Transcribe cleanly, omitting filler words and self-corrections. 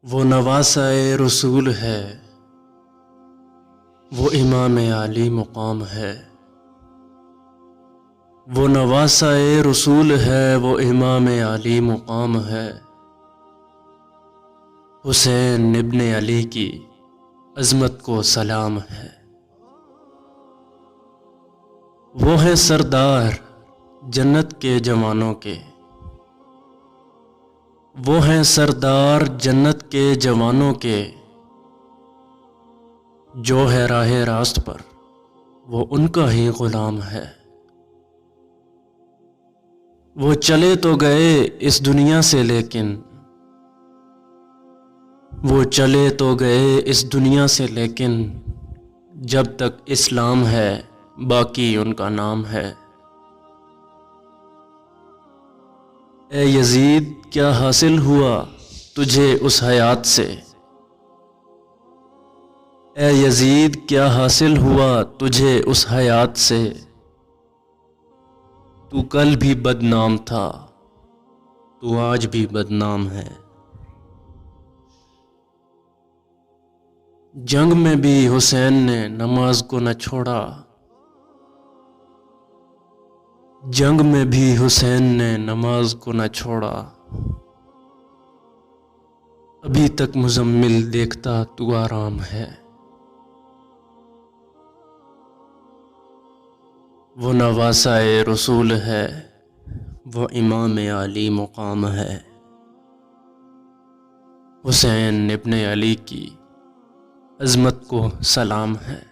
وہ نواسۂ رسول ہے، وہ امام عالی مقام ہے۔ وہ نواسۂ رسول ہے، وہ امام عالی مقام ہے۔ حسین ابن علی کی عظمت کو سلام ہے۔ وہ ہیں سردار جنت کے جوانوں کے، وہ ہیں سردار جنت کے جوانوں کے، جو ہے راہ راست پر وہ ان کا ہی غلام ہے۔ وہ چلے تو گئے اس دنیا سے لیکن، وہ چلے تو گئے اس دنیا سے لیکن، جب تک اسلام ہے باقی ان کا نام ہے۔ اے یزید کیا حاصل ہوا تجھے اس حیات سے، اے یزید کیا حاصل ہوا تجھے اس حیات سے، تو کل بھی بدنام تھا تو آج بھی بدنام ہے۔ جنگ میں بھی حسین نے نماز کو نہ چھوڑا، جنگ میں بھی حسین نے نماز کو نہ چھوڑا، ابھی تک مزمل دیکھتا تو آرام ہے۔ وہ نواسۂ رسول ہے، وہ امام عالی مقام ہے۔ حسین ابن علی کی عظمت کو سلام ہے۔